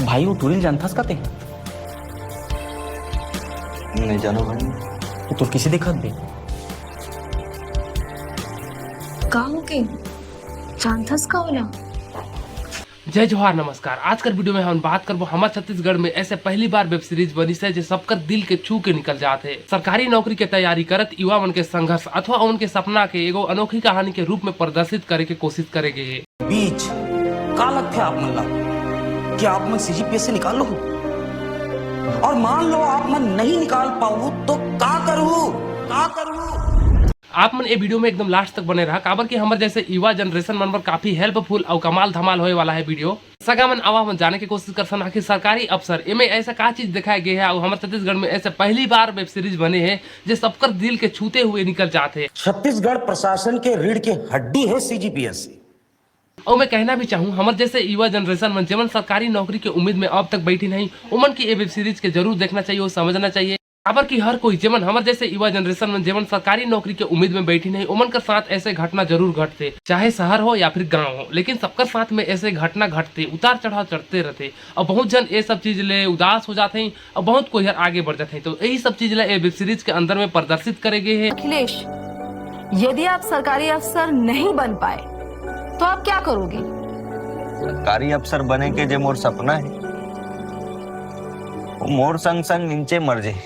भाई वो टुरिल जानथास का ते नहीं जानो भाई। वो तो किसी दिखत बे का होके जानथस का होला। जय जोहार नमस्कार। आज कर वीडियो में हम बात करबो हमारे छत्तीसगढ़ में ऐसे पहली बार वेब सीरीज बनी है जो सबकर दिल के छू के निकल जाते हैं। सरकारी नौकरी के तैयारी करत युवा मन के संघर्ष अथवा उनके सपना के एगो अनोखी कहानी के रूप में प्रदर्शित करे के कोशिश करेंगे। बीच का लगते आप मन ला कि आप मन सीजीपीएस से निकाल लो और मान लो आप मन नहीं निकाल पाओ तो का करूँ। आप मन ये वीडियो में एकदम लास्ट तक बने रहा काबर की हमारे जैसे युवा जनरेशन मन पर काफी हेल्पफुल और कमाल धमाल होने वाला है वीडियो। सगा मन आवा मन जाने की कोशिश कर सन आखिर सरकारी अफसर इनमें ऐसा का चीज दिखाया गया है और हमारे छत्तीसगढ़ में ऐसे पहली बार वेब सीरीज बने हैं जो सबकर दिल के छूते हुए निकल जाते हैं। छत्तीसगढ़ प्रशासन के रीढ़ की हड्डी है सीजीपीएस। और मैं कहना भी चाहूँ हमारे जैसे युवा जनरेशन मन जीवन सरकारी नौकरी के उम्मीद में अब तक बैठी नहीं उमन की ये वेब सीरीज के जरूर देखना चाहिए और समझना चाहिए। खबर की हर कोई जीवन हमारे जैसे युवा जनरेशन में जीवन सरकारी नौकरी के उम्मीद में बैठी नहीं उमन के साथ ऐसे घटना जरूर घटते चाहे शहर हो या फिर गांव हो, लेकिन सबका साथ में ऐसे घटना घटते उतार चढ़ाव चढ़ते रहते और बहुत जन ये सब चीज ले उदास हो जाते हैं और बहुत कोई आगे बढ़ जाते हैं। तो यही सब चीज ले वेब सीरीज के अंदर में प्रदर्शित करे गए हैं। अखिलेश, यदि आप सरकारी अफसर नहीं बन पाए तो आप क्या करोगे? सरकारी अफसर बने के जो मोर सपना है वो मोर संग संग नीचे मर जाए।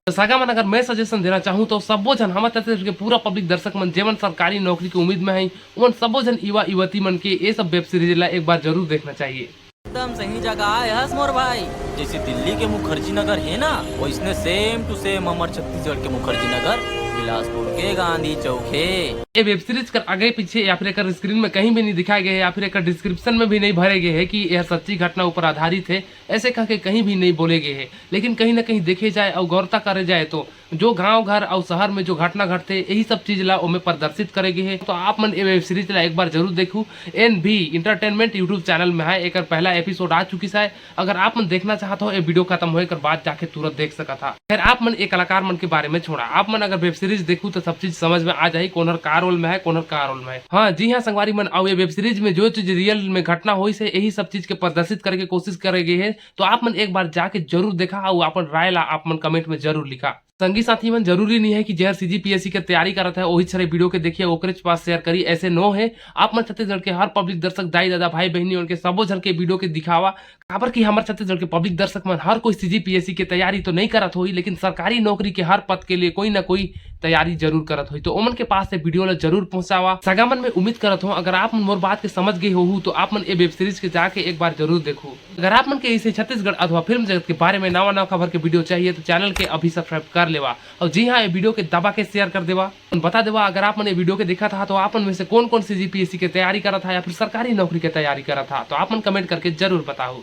तो सागा मन अगर मैं सजेशन देना चाहूँ तो सबो जन हमारे छत्तीसगढ़ के पूरा पब्लिक दर्शक मन जीवन सरकारी नौकरी की उम्मीद में है उन सबो जन युवा युवती मन के ये सब वेब सीरीज ला एक बार जरूर देखना चाहिए। एकदम सही जगह आए हस मोर भाई। जैसे दिल्ली के मुखर्जी नगर है ना वैसने सेम टू सेम हमारे छत्तीसगढ़ के मुखर्जी नगर बिलासपुर के गांधी चौक है। ये वेब सीरीज कर आगे पीछे या फिर एक स्क्रीन में कहीं भी नहीं दिखाए गए या फिर एक डिस्क्रिप्शन में भी नहीं भरे गए हैं कि यह सच्ची घटना ऊपर आधारित है ऐसे कह के कहीं भी नहीं बोले गए हैं। लेकिन कहीं ना कहीं देखे जाए और गौरता करे जाए तो जो गांव घर और शहर में जो घटना घटते यही सब चीज ला उनमें प्रदर्शित करे गए हैं। तो आप मन ये वेब सीरीज ला एक बार जरूर देखू। NV इंटरटेनमेंट यूट्यूब चैनल में है एक पहला एपिसोड आ चुकी है। अगर आप मन देखना चाहते हो ये वीडियो खत्म होने के बाद जाके तुरंत देख सका था। फिर आप मन एक कलाकार मन के बारे में छोड़ा आप मन अगर वेब सीरीज देखू तो सब चीज समझ में आ जाए कौन का रोल में है कौन का रोल में है। हाँ जी हाँ संगवारी मन और ये वेब सीरीज में जो चीज रियल में घटना हुई से यही सब चीज के प्रदर्शित करके कोशिश करे गए है। तो आप मन एक बार जाके जरूर देखा और अपन राय ला आप मन कमेंट में जरूर लिखा। संगी साथी मन जरूरी नहीं है कि जहर सीजीपीएससी की तैयारी करता है वही सारे वीडियो के देखिए ओकरे पास शेयर करी ऐसे नो है। आप मन छत्तीसगढ़ के हर पब्लिक दर्शक दाई दादा भाई बहनी उनके सबो जन के वीडियो के दिखावा खबर की हमारे छत्तीसगढ़ के पब्लिक दर्शक मन हर कोई सीजीपीएससी की तैयारी तो नहीं करत हुई लेकिन सरकारी नौकरी के हर पद के लिए कोई ना कोई तैयारी जरूर करत हुई। तो उमन के पास से वीडियो ला जरूर पहुंचावा। सगामन में उम्मीद करत हूँ अगर आप मन मोर बात के समझ गए हो तो आप मन ये वेब सीरीज के जाके एक बार जरूर देखो। अगर आप मन के इसे छत्तीसगढ़ अथवा फिल्म जगत के बारे में नवा खबर के वीडियो चाहिए तो चैनल के अभी सब्सक्राइब कर लेवा और जी हाँ ये वीडियो के दबा के शेयर कर देवा। बता देवा अगर आप मन ये वीडियो के देखा था तो आप मन में से कौन कौन सीजीपीएससी की तैयारी करा था या फिर सरकारी नौकरी की तैयारी करा था तो आप मन कमेंट करके जरूर बताओ।